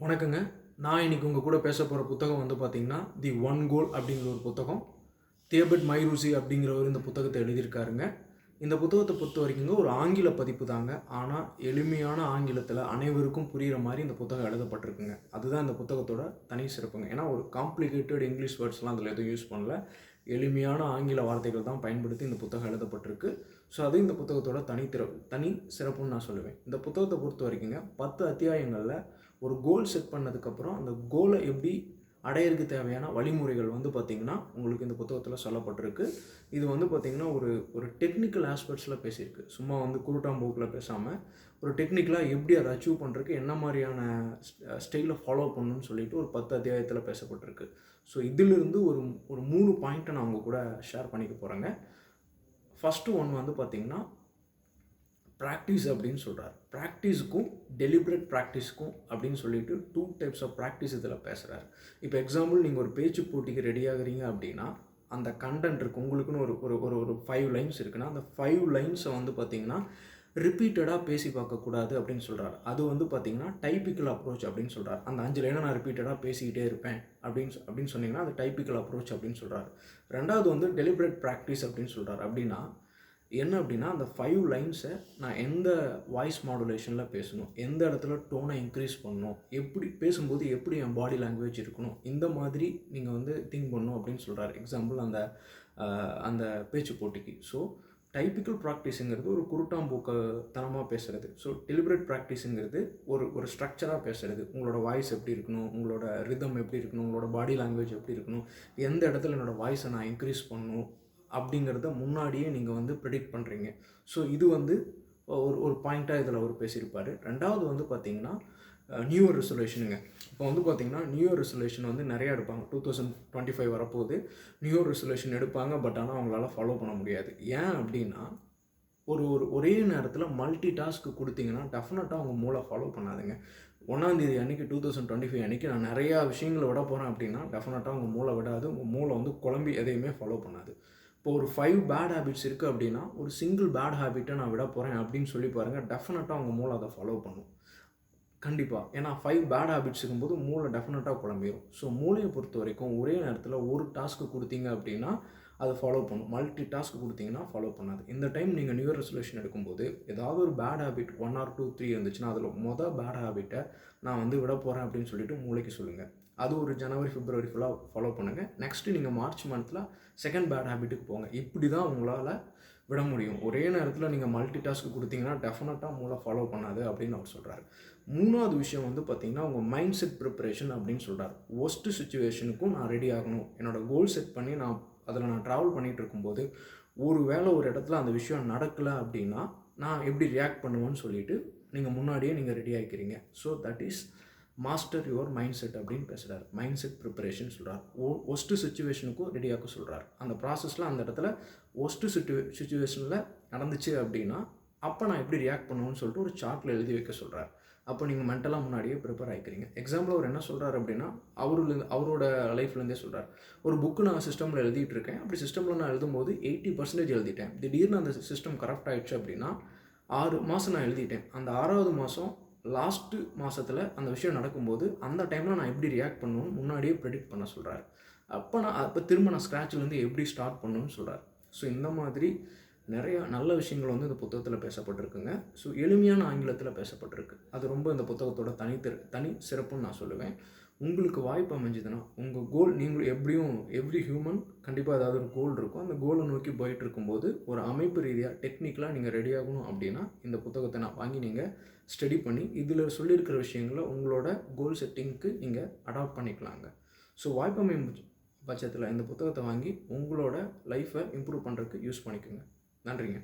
வணக்கங்க. நான் இன்னைக்கு உங்க கூட பேச போற புத்தகம் வந்து பார்த்தீங்கன்னா, தி ஒன் கோல் அப்படிங்கிற ஒரு புத்தகம். தியோபட் மைரூசி அப்படிங்கிறவர் இந்த புத்தகத்த எழுதியிருக்காருங்க. இந்த புத்தகத்த பொறுத்தவரைக்குங்க ஒரு ஆங்கில பதிப்பு தாங்க. ஆனா, எளிமையான ஆங்கிலத்தில அனைவருக்கும் புரியிற மாரி இந்த புத்தகம் எழுதப்பட்டிருக்குங்க. அதுதான் இந்த புத்தகத்தோட தனி சிறப்புங்க. ஏன்னா, ஒரு காம்ப்ளிகேட்டட் இங்கிலீஷ் வேர்ட்ஸ்லாம் அதில எதுவும் யூஸ் பண்ணல. எளிமையான ஆங்கில வார்த்தைகள் தான் பயன்படுத்தி இந்த புத்தகம் எழுதப்பட்டிருக்கு. ஸோ, அது இந்த புத்தகத்தோட தனி சிறப்புன்னு நான் சொல்லுவேன். இந்த புத்தகத்த பொறுத்தவரைக்குங்க 10 அத்தியாயங்கள்ல ஒரு கோல் செட் பண்ணதுக்கப்புறம், அந்த கோல எப்படி அடையறதுக்கு தேவையான வழிமுறைகள் வந்து பார்த்தீங்கன்னா, உங்களுக்கு இந்த புத்தகத்தில சொல்லப்பட்டிருக்கு. இது வந்து பார்த்தீங்கன்னா, ஒரு ஒரு டெக்னிக்கல் ஆஸ்பெக்ட்ஸில பேசியிருக்கு. சும்மா வந்து குருட்டாம்போக்குல பேசாம, ஒரு டெக்னிக்கலா எப்படி அத அச்சீவ் பண்றதுக்கு என்ன மாரியான ஸ்டைல ஃபாலோ பண்ணணும்னு சொல்லிட்டு ஒரு 10 அத்தியாயத்தில பேசப்பட்டிருக்கு. ஸோ, இதிலிருந்து ஒரு ஒரு 3 பாயிண்ட்ட நான் உங்க கூட ஷேர் பண்ணிக்க போறேங்க. ஃபர்ஸ்ட்டு ஒன் வந்து பார்த்தீங்கன்னா, பிராக்டிஸ் அப்படின்னு சொல்றாரு. பிராக்டிஸ்க்கும் டெலிபரேட் பிராக்டிஸ்க்கும் அப்படின்னு சொல்லிட்டு 2 டைப்ஸ் ஆஃப் பிராக்டிஸ் இதில் பேசுகிறாரு. இப்போ எக்ஸாம்பிள் நீங்கள் ஒரு பேச்சு போட்டிக்கு ரெடி ஆகுறீங்க அப்படின்னா, அந்த கண்டென்ட் இருக்குது உங்களுக்குன்னு ஒரு ஒரு ஒரு ஒரு 5 லைன்ஸ் இருக்குன்னா, அந்த 5 லைன்ஸை வந்து பார்த்தீங்கன்னா ரிப்பீட்டடாக பேசி பார்க்கக்கூடாது அப்படின்னு சொல்கிறார். அது வந்து பார்த்தீங்கன்னா டைப்பிக்கல் அப்ரோச் அப்படின்னு சொல்கிறார். அந்த 5 லைனை நான் ரிப்பீட்டடாக பேசிக்கிட்டே இருப்பேன் அப்படின்னு சொன்னீங்கன்னா அது டைப்பிக்கல் அப்ரோச் அப்படின்னு சொல்கிறார். ரெண்டாவது வந்து டெலிபரேட் ப்ராக்டிஸ் அப்படின்னு சொல்கிறார். அப்படின்னா என்ன அப்படின்னா அந்த 5 லைன்ஸை நான் எந்த வாய்ஸ் மாடுலேஷனில் பேசணும், எந்த இடத்துல டோனை இன்க்ரீஸ் பண்ணணும், எப்படி பேசும்போது எப்படி என் பாடி லாங்குவேஜ் இருக்கணும், இந்த மாதிரி நீங்கள் வந்து திங்க் பண்ணணும் அப்படின்னு சொல்கிறார். எக்ஸாம்பிள் அந்த அந்த பேச்சு போட்டிக்கு. ஸோ டைப்பிக்கல் ப்ராக்டிஸுங்கிறது ஒரு குருட்டாம்போக்குத்தனமாக பேசுகிறது. ஸோ டெலிபரேட் ப்ராக்டிஸுங்கிறது ஒரு ஒரு ஸ்ட்ரக்சராக பேசுகிறது. உங்களோட வாய்ஸ் எப்படி இருக்கணும், உங்களோட ரிதம் எப்படி இருக்கணும், உங்களோட பாடி லாங்குவேஜ் எப்படி இருக்கணும், எந்த இடத்துல என்னோடய வாய்ஸை நான் இன்க்ரீஸ் பண்ணணும் அப்படிங்கிறத முன்னாடியே நீங்கள் வந்து ப்ரெடிக்ட் பண்ணுறீங்க. ஸோ இது வந்து ஒரு ஒரு பாயிண்ட்டாக இதில் அவர் பேசியிருப்பார். ரெண்டாவது வந்து பார்த்திங்கன்னா நியூ இயர் ரெசல்யூஷனுங்க. இப்போ வந்து பார்த்திங்கன்னா நியூ இயர் ரெசல்யூஷன் வந்து நிறையா எடுப்பாங்க. 2025 வரப்போகுது. நியூ இயர் ரெசல்யூஷன் எடுப்பாங்க. பட் ஆனால் அவங்களால ஃபாலோ பண்ண முடியாது. ஏன் அப்படின்னா ஒரே நேரத்தில் மல்டி டாஸ்க்கு கொடுத்தீங்கன்னா டெஃபினட்டாக அவங்க மூளை ஃபாலோ பண்ணாதுங்க. 1ஆம் தேதி அன்றைக்கி 2025 அன்றைக்கி நான் நிறையா விஷயங்களை விட போகிறேன் அப்படின்னா டெஃபினட்டாக உங்கள் மூளை விடாது. உங்கள் மூளை வந்து குழம்பி எதையுமே ஃபாலோ பண்ணாது. இப்போ ஒரு 5 பேட் ஹேபிட்ஸ் இருக்குது அப்படின்னா ஒரு சிங்கிள் பேட் ஹேபிட்டை நான் விட போகிறேன் அப்படின்னு சொல்லி பாருங்கள். டெஃபினட்டாக உங்கள் மூளை அதை ஃபாலோ பண்ணும். கண்டிப்பாக. ஏன்னா 5 பேட் ஹேபிட்ஸ் இருக்கும்போது மூளை டெஃபினட்டாக குழம்பிடும். ஸோ மூளையை பொறுத்த வரைக்கும் ஒரே நேரத்தில் ஒரு டாஸ்க்கு கொடுத்தீங்க அப்படின்னா அதை ஃபாலோ பண்ணும். மல்டி டாஸ்க் கொடுத்தீங்கன்னா ஃபாலோ பண்ணாது. இந்த டைம் நீங்கள் நியூ இயர் ரெசல்யூஷன் எடுக்கும்போது ஏதாவது ஒரு பேட் ஹேபிட் 1 ஆர் 2, 3 இருந்துச்சுன்னா அதில் பேட் ஹேபிட்டை நான் வந்து விட போகிறேன் அப்படின்னு சொல்லிட்டு மூளைக்கு சொல்லுங்கள். அது ஒரு ஜனவரி, பிப்ரவரி ஃபுல்லாக ஃபாலோ பண்ணுங்கள். நெக்ஸ்ட்டு நீங்கள் மார்ச் மந்தில் செகண்ட் பேட் ஹேபிட்டுக்கு போங்க. இப்படி தான் உங்களால் விட முடியும். ஒரே நேரத்தில் நீங்கள் மல்டி டாஸ்க்கு கொடுத்தீங்கன்னா டெஃபினட்டாக மூளை ஃபாலோ பண்ணாது அப்படின்னு அவர் சொல்கிறார். 3வது விஷயம் வந்து பார்த்திங்கன்னா உங்கள் மைண்ட் செட் ப்ரிப்பரேஷன் அப்படின்னு சொல்கிறார். ஒஸ்ட்டு சுச்சுவேஷனுக்கும் நான் ரெடி ஆகணும். என்னோடய கோல் செட் பண்ணி அதில் நான் ட்ராவல் பண்ணிகிட்டு இருக்கும்போது ஒரு இடத்துல அந்த விஷயம் நடக்கலை அப்படின்னா நான் எப்படி ரியாக்ட் பண்ணுவேன்னு சொல்லிவிட்டு நீங்கள் முன்னாடியே நீங்கள் ரெடி ஆகிக்கிறீங்க. So that is master your mind set அப்படின்னு பேசுகிறார். மைண்ட் செட் ப்ரிப்பரேஷன் சொல்கிறார். ஒஸ்ட்டு சுச்சுவேஷனுக்கும் ரெடியாக்க சொல்கிறார். அந்த ப்ராசஸில் அந்த இடத்துல ஒஸ்ட்டு சுச்சுவேஷனில் நடந்துச்சு அப்படின்னா அப்போ நான் எப்படி ரியாக்ட் பண்ணுவேன்னு சொல்லிட்டு ஒரு சார்ட்டில் எழுதி வைக்க சொல்கிறார். அப்போ நீங்கள் மென்டலாக முன்னாடியே ப்ரிப்பேர் ஆகிக்கிறீங்க. எக்ஸாம்பிள் அவர் என்ன சொல்கிறார் அப்படின்னா அவரோட லைஃப்லேருந்தே சொல்கிறார். ஒரு புக்கு நான் சிஸ்டமில் எழுதிட்டு இருக்கேன். அப்படி சிஸ்டமில் நான் எழுதும்போது 80% எழுதிட்டேன். திடீர்னு அந்த சிஸ்டம் கரெக்ட் ஆகிடுச்சு அப்படின்னா 6 மாதம் நான் எழுதிட்டேன். அந்த 6வது மாதம் லாஸ்ட்டு மாதத்தில் அந்த விஷயம் நடக்கும்போது அந்த டைமில் நான் எப்படி ரியாக்ட் பண்ணணும்னு முன்னாடியே ப்ரெடிக்ட் பண்ண சொல்கிறார். அப்போ திரும்ப நான் ஸ்க்ராட்ச்லேருந்து எப்படி ஸ்டார்ட் பண்ணணும்னு சொல்கிறார். ஸோ இந்த மாதிரி நிறையா நல்ல விஷயங்கள் வந்து இந்த புத்தகத்தில் பேசப்பட்டிருக்குங்க. ஸோ எளிமையான ஆங்கிலத்தில் பேசப்பட்டிருக்கு. அது ரொம்ப இந்த புத்தகத்தோட தனி சிறப்புன்னு நான் சொல்லுவேன். உங்களுக்கு வாய்ப்பு அமைஞ்சதுன்னா உங்கள் கோல் நீங்கள் எப்படியும் எவ்ரி ஹியூமன் கண்டிப்பாக ஏதாவது ஒரு கோல் இருக்கும். அந்த கோலை நோக்கி போயிட்டு இருக்கும்போது ஒரு அமைப்பு ரீதியாக டெக்னிக்கலாக நீங்கள் ரெடி ஆகணும் அப்படின்னா இந்த புத்தகத்தை நான் வாங்கி நீங்கள் ஸ்டடி பண்ணி இதில் சொல்லியிருக்கிற விஷயங்களை உங்களோட கோல் செட்டிங்க்கு நீங்கள் அடாப்ட் பண்ணிக்கலாங்க. ஸோ வாய்ப்பு அமையும் பட்சத்தில் இந்த புத்தகத்தை வாங்கி உங்களோட லைஃப்பை இம்ப்ரூவ் பண்ணுறதுக்கு யூஸ் பண்ணிக்கோங்க. நன்றிங்க.